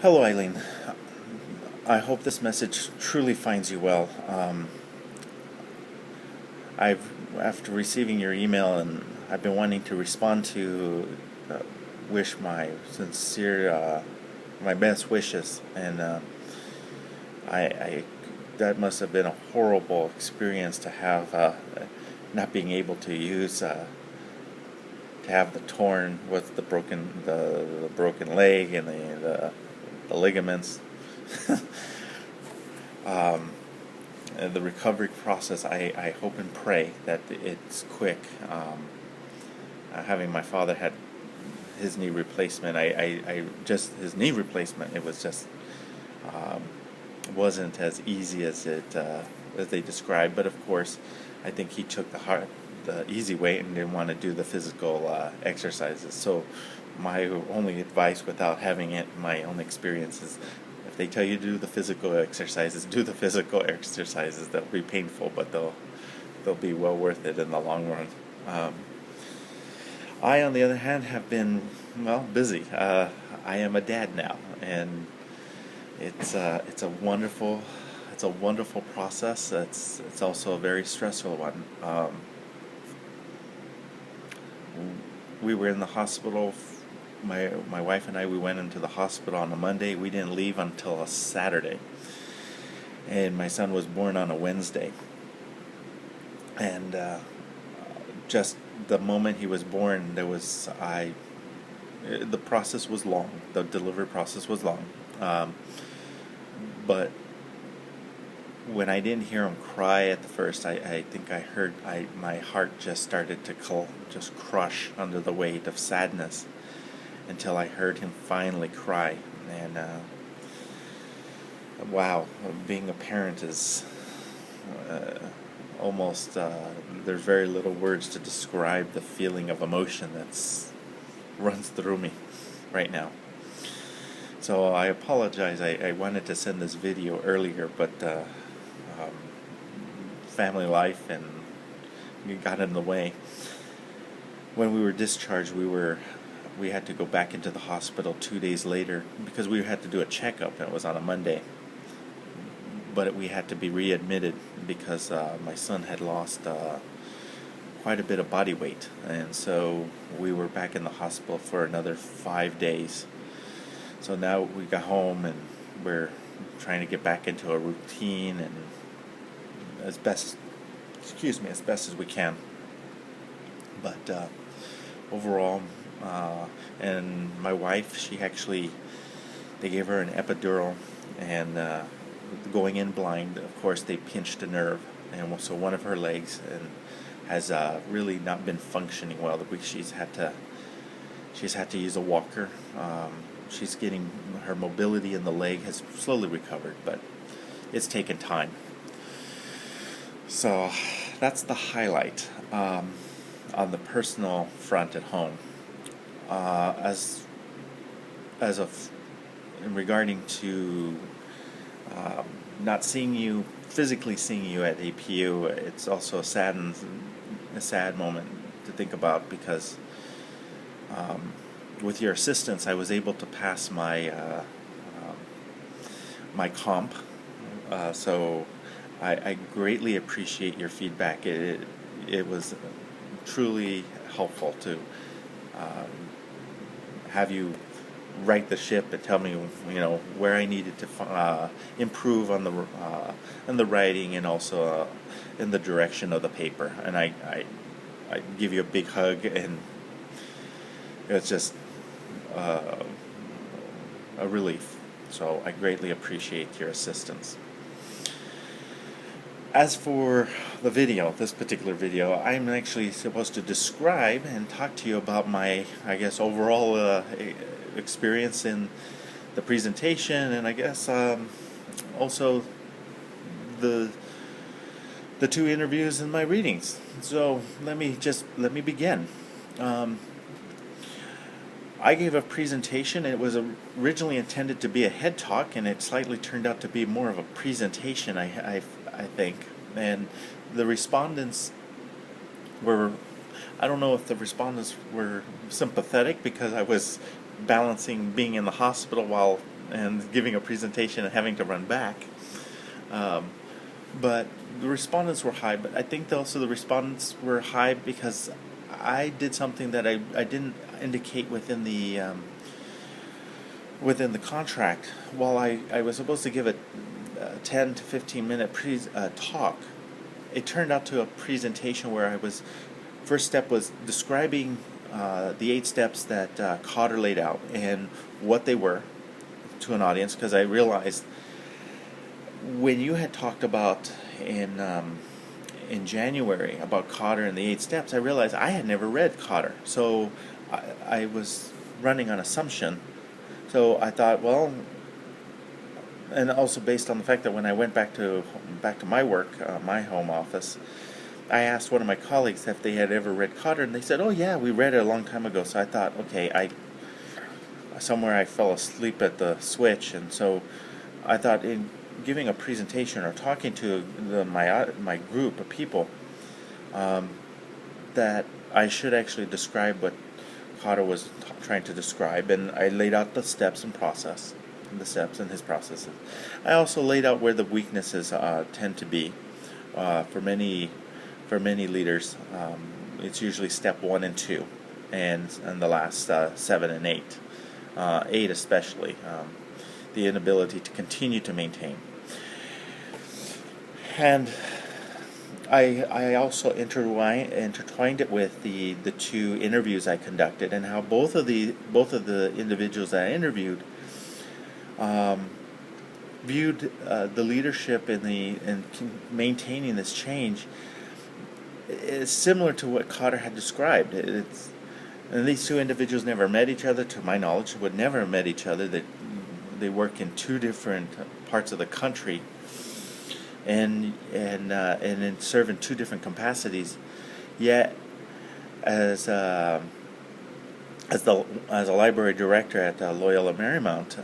Hello, Eileen. I hope this message truly finds you well. After receiving your email, and I've been wanting to respond to, wish my sincere, my best wishes, and I that must have been a horrible experience to have, not being able to use, to have the torn with the broken leg and the ligaments. The recovery process, I hope and pray that it's quick. Having my father had his knee replacement, I just his knee replacement, it was just um, wasn't as easy as they described. But of course, I think he took the easy way and didn't want to do the physical exercises. So my only advice, without having it, my own experiences, if they tell you to do the physical exercises, do the physical exercises. They'll be painful, but they'll be well worth it in the long run. Um, I, on the other hand, have been busy. I am a dad now, and it's a wonderful process. It's also a very stressful one. We were in the hospital. My wife and I, we went into the hospital on a Monday. We didn't leave until a Saturday, and my son was born on a Wednesday. And just the moment he was born, the process was long. The delivery process was long, but when I didn't hear him cry at the first, I think I heard my heart just started to just crush under the weight of sadness until I heard him finally cry. And wow, being a parent is uh, almost there's very little words to describe the feeling of emotion that's runs through me right now. So I apologize. I wanted to send this video earlier, but um, family life and it got in the way. When we were discharged, we had to go back into the hospital 2 days later because we had to do a checkup. It was on a Monday, but we had to be readmitted because my son had lost quite a bit of body weight, and so we were back in the hospital for another 5 days. So now we got home and we're trying to get back into a routine and as best, as best as we can. But overall, and my wife, they gave her an epidural, and going in blind, of course, they pinched a nerve, and so one of her legs and has really not been functioning well. She's had to use a walker. She's getting her mobility in the leg has slowly recovered, but it's taken time. So that's the highlight on the personal front at home. As of in regarding to um, not physically seeing you at APU, it's also a sad moment to think about because with your assistance, I was able to pass my comp. So I greatly appreciate your feedback. It was truly helpful to um, have you right the ship and tell me where I needed to improve on the writing and also in the direction of the paper. And I give you a big hug, and it's just uh, a relief. So I greatly appreciate your assistance. As for the video, this particular video, I'm actually supposed to describe and talk to you about my, I guess, overall experience in the presentation, and I guess also the the two interviews and my readings. So let me begin. Um, I gave a presentation. It was originally intended to be a head talk, and it slightly turned out to be more of a presentation, I think. And the respondents were, I don't know if the respondents were sympathetic because I was balancing being in the hospital while and giving a presentation and having to run back. But the respondents were high, but I think also the respondents were high because I did something that I didn't indicate within the contract. While I was supposed to give a 10 to 15 minute talk, it turned out to a presentation where first step was describing the 8 steps that Cotter laid out and what they were to an audience, because I realized when you had talked about in January about Cotter and the 8 steps, I realized I had never read Cotter, so I was running on assumption. So I thought, well, and also based on the fact that when I went back to my work, my home office, I asked one of my colleagues if they had ever read Cotter, and they said, "Oh yeah, we read it a long time ago." So I thought, okay, I fell asleep at the switch, and so I thought in giving a presentation or talking to my group of people, that I should actually describe what Cotter was trying to describe, and I laid out the steps and his processes. I also laid out where the weaknesses tend to be for many leaders. It's usually step 1 and 2, and the last 7 and 8, 8 especially, the inability to continue to maintain. And I also intertwined it with the 2 interviews I conducted, and how both of the individuals that I interviewed viewed the leadership in maintaining this change is similar to what Cotter had described. And these 2 individuals never met each other, to my knowledge, would never have met each other. They work in 2 different parts of the country, and serve in 2 different capacities. Yet, as a library director at Loyola Marymount,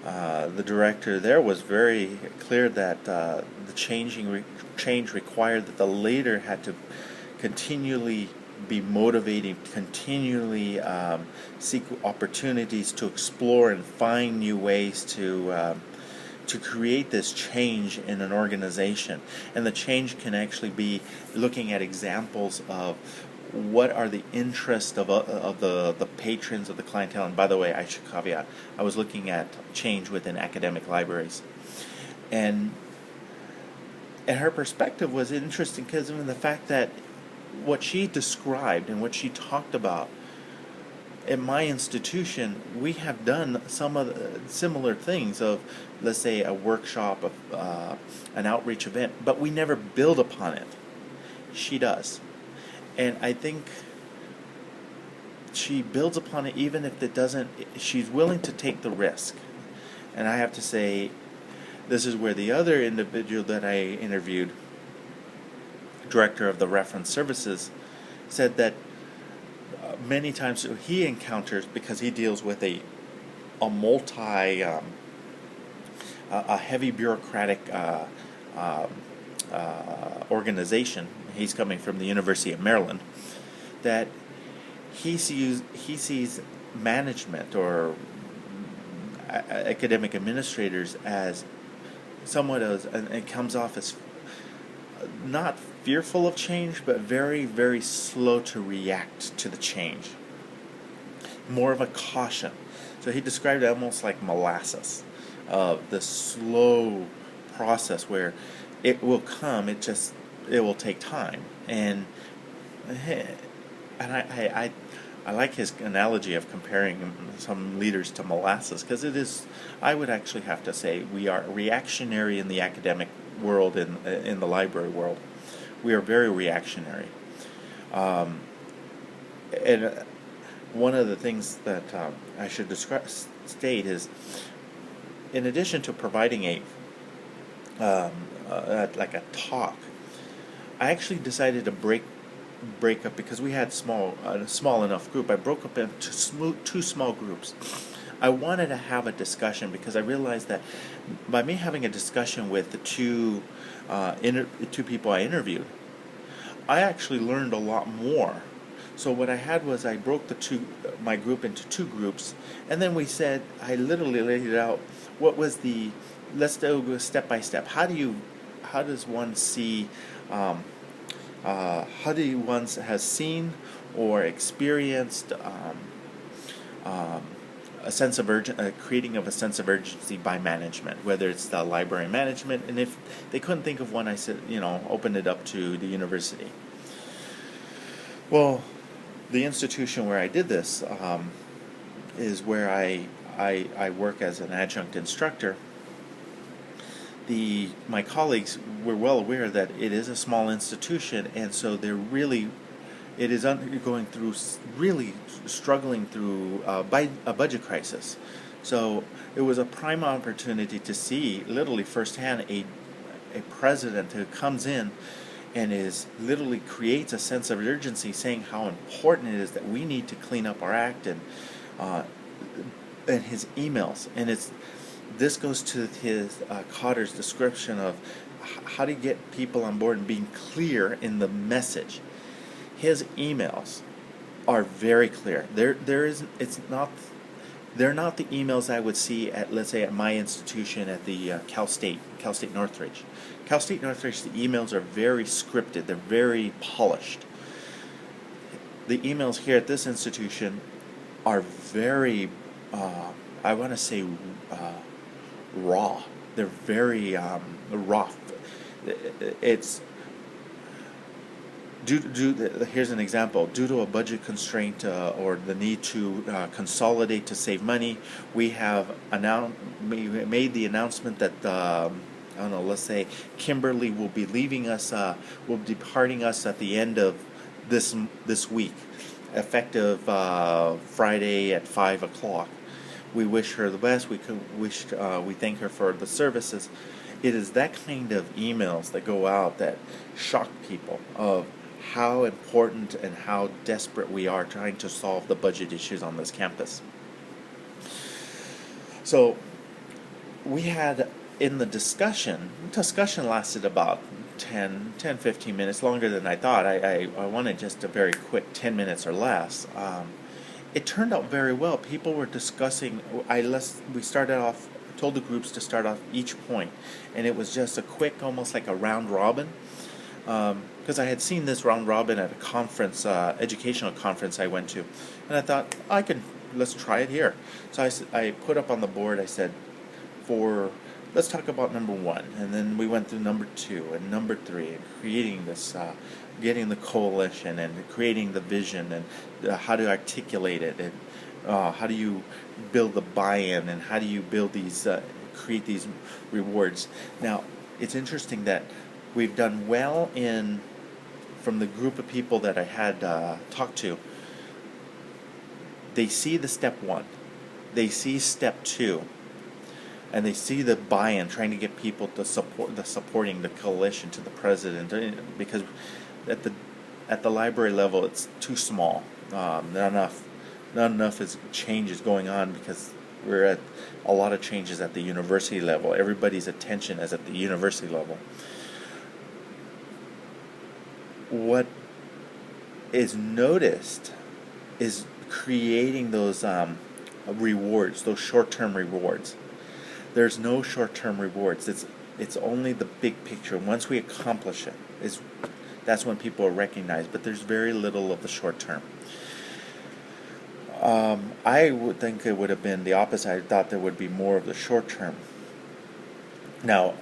the director there was very clear that the change required that the leader had to continually be motivating, continually seek opportunities to explore and find new ways to create this change in an organization. And the change can actually be looking at examples of what are the interests of the patrons of the clientele. And by the way, I should caveat, I was looking at change within academic libraries. And her perspective was interesting because of the fact that what she described and what she talked about at my institution, we have done some of the similar things of, let's say, a workshop, of an outreach event, but we never build upon it. She does. And I think she builds upon it even if it doesn't, she's willing to take the risk. And I have to say, this is where the other individual that I interviewed, director of the reference services, said that many times he encounters, because he deals with a heavy bureaucratic organization. He's coming from the University of Maryland. That he sees management or academic administrators as somewhat and it comes off as not fearful of change, but very, very slow to react to the change. More of a caution. So he described it almost like molasses, the slow process where it will come. It will take time, and I like his analogy of comparing some leaders to molasses, because it is. I would actually have to say we are reactionary in the academic world, in the library world. We are very reactionary, and one of the things that I should state is, in addition to providing like a talk, I actually decided to break up, because we had a small enough group. I broke up into 2 small groups. I wanted to have a discussion, because I realized that by me having a discussion with the 2 people I interviewed, I actually learned a lot more. So what I had was I broke my group into two groups, and then I literally laid it out. What was let's go step by step. How does one see, um, how do one has seen or experienced um, a sense of creating of a sense of urgency by management, whether it's the library management, and if they couldn't think of one, I said, opened it up to the university. Well, the institution where I did this is where I work as an adjunct instructor. My colleagues were well aware that it is a small institution, and so it is undergoing through really struggling through a budget crisis. So it was a prime opportunity to see literally firsthand a president who comes in and is literally creates a sense of urgency, saying how important it is that we need to clean up our act, and his emails, and this goes to his Cotter's description of how to get people on board and being clear in the message. His emails are very clear. They're not the emails I would see at, let's say, at my institution at the Cal State Northridge. Cal State Northridge, the emails are very scripted. They're very polished. The emails here at this institution are very, I want to say, raw. They're very rough. It's here's an example. Due to a budget constraint or the need to consolidate to save money, we have made the announcement that I don't know. Let's say Kimberly will be leaving us, will be departing us at the end of this week, effective Friday at 5 o'clock. We wish her the best. We thank her for the services. It is that kind of emails that go out that shock people of how important and how desperate we are trying to solve the budget issues on this campus. So we had in the discussion lasted about 15 minutes, longer than I thought. I wanted just a very quick 10 minutes or less. It turned out very well. People were discussing. We started off. Told the groups to start off each point, and it was just a quick, almost like a round robin. Because I had seen this round robin at a conference, educational conference I went to, and I thought let's try it here. So I put up on the board. I said, let's talk about number one, and then we went through number two and number three, and creating this. Getting the coalition and creating the vision and how to articulate it, and how do you build the buy-in, and how do you build create these rewards. Now, it's interesting that we've done well from the group of people that I had talked to. They see the step one, they see step two, and they see the buy-in, trying to get people to supporting the coalition to the president, because at the library level, it's too small. Not enough change is going on, because we're at a lot of changes at the university level. Everybody's attention is at the university level. What is noticed is creating those rewards, those short-term rewards. There's no short-term rewards. It's only the big picture. Once we accomplish it, that's when people are recognized, but there's very little of the short term. I would think it would have been the opposite. I thought there would be more of the short term. Now,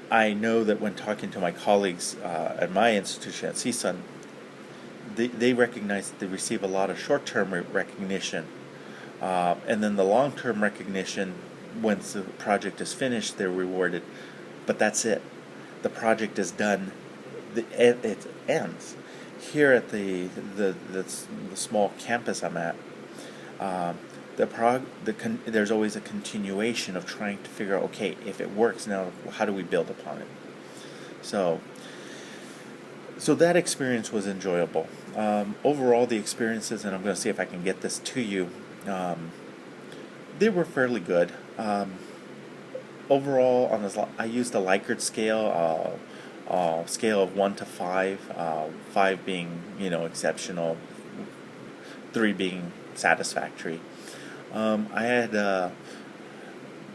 I know that when talking to my colleagues at my institution at CSUN, they recognize that they receive a lot of short-term recognition, and then the long-term recognition, once the project is finished, they're rewarded. But that's it. The project is done. It ends. Here at the small campus I'm at, there's always a continuation of trying to figure out, okay, if it works now, how do we build upon it? So that experience was enjoyable. Overall, the experiences, and I'm going to see if I can get this to you, they were fairly good. Overall, I used the Likert scale. Scale of 1 to 5, 5 being exceptional, 3 being satisfactory. I had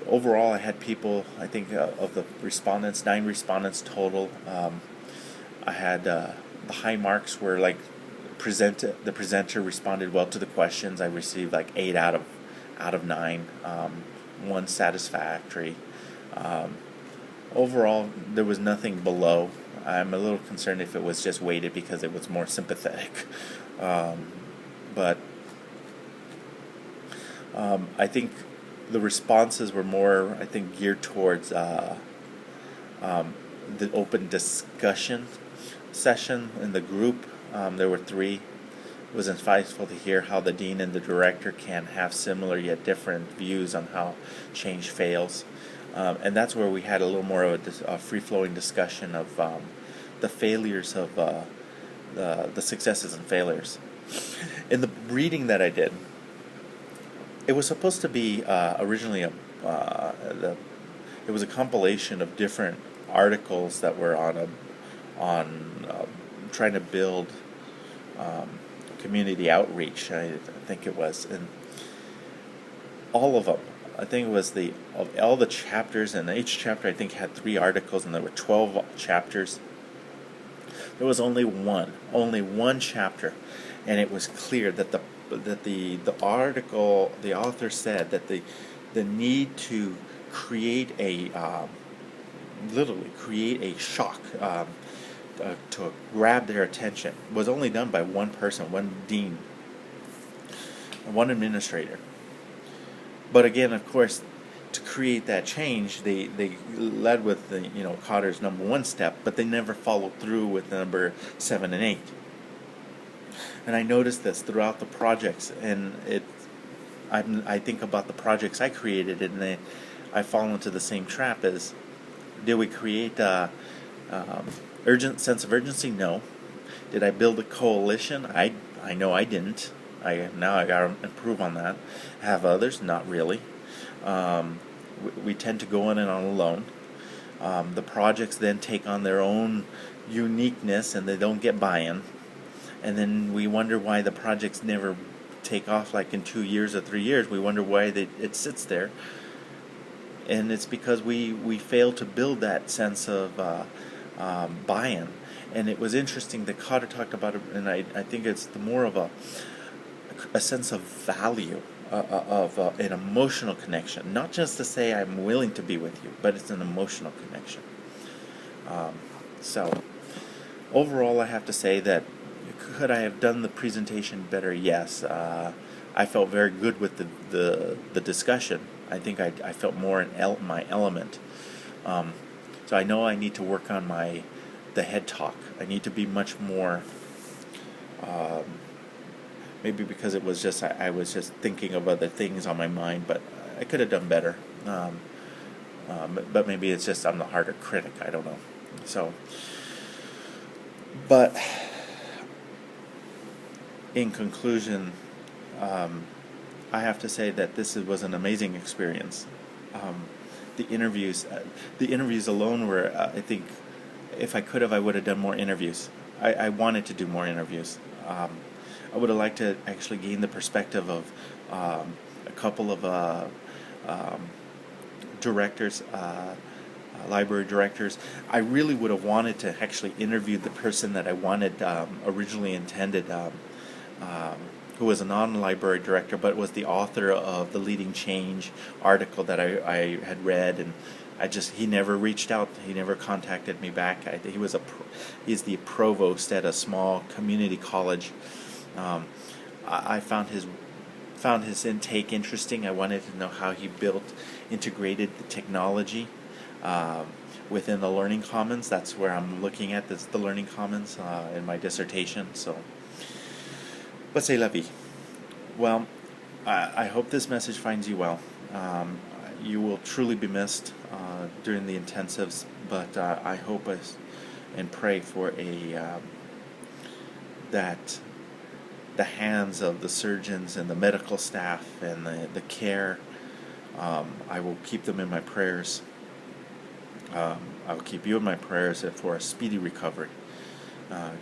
overall, I had people, I think of the respondents, 9 respondents total. I had the high marks were like the presenter responded well to the questions. I received like 8 out of 9, 1 satisfactory. Overall, there was nothing below. I'm a little concerned if it was just weighted because it was more sympathetic. But I think the responses were more, I think, geared towards the open discussion session in the group. There were 3. It was insightful to hear how the dean and the director can have similar yet different views on how change fails. And that's where we had a little more of a free-flowing discussion of the failures of the successes and failures. In the reading that I did, it was supposed to be originally it was a compilation of different articles that were on trying to build community outreach. I think it was, and all of them. I think it was of all the chapters, and each chapter I think had 3 articles, and there were 12 chapters. There was only one chapter, and it was clear that the article, the author said that the need to create literally create a shock to grab their attention was only done by one person, one dean, one administrator. But again, of course, to create that change, they led with Kotter's number 1 step, but they never followed through with number 7 and 8. And I noticed this throughout the projects, and I think about the projects I created, and I fall into the same trap as, did we create a urgent sense of urgency? No. Did I build a coalition? I know I didn't. Now I gotta improve on that. Have others? Not really. We tend to go in and on alone. The projects then take on their own uniqueness, and they don't get buy-in. And then we wonder why the projects never take off, like in 2 years or 3 years. We wonder why it sits there. And it's because we fail to build that sense of buy-in. And it was interesting that Kotter talked about it, and I think it's more of a sense of value, of an emotional connection. Not just to say I'm willing to be with you, but it's an emotional connection. So overall, I have to say that could I have done the presentation better? Yes. I felt very good with the discussion. I think I felt more in my element. So I know I need to work on the head talk. I need to be much more. Maybe because it was just I was just thinking of other things on my mind, but I could have done better. But maybe it's just I'm the harder critic. I don't know. So, but in conclusion, I have to say that this was an amazing experience. The interviews alone were, I think, if I could have, I would have done more interviews. I wanted to do more interviews. I would have liked to actually gain the perspective of a couple of directors, library directors. I really would have wanted to actually interview the person that I wanted originally intended, who was a non-library director, but was the author of the Leading Change article that I had read, and he never reached out. He never contacted me back. He's the provost at a small community college. I found his intake interesting. I wanted to know how he integrated the technology within the Learning Commons. That's where I'm looking at the Learning Commons in my dissertation. So, but c'est la vie. Well, I hope this message finds you well. You will truly be missed during the intensives, but I hope and pray for that the hands of the surgeons and the medical staff and the care, I will keep them in my prayers. I will keep you in my prayers for a speedy recovery.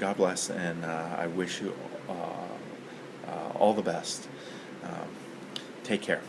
God bless, and I wish you all the best. Take care.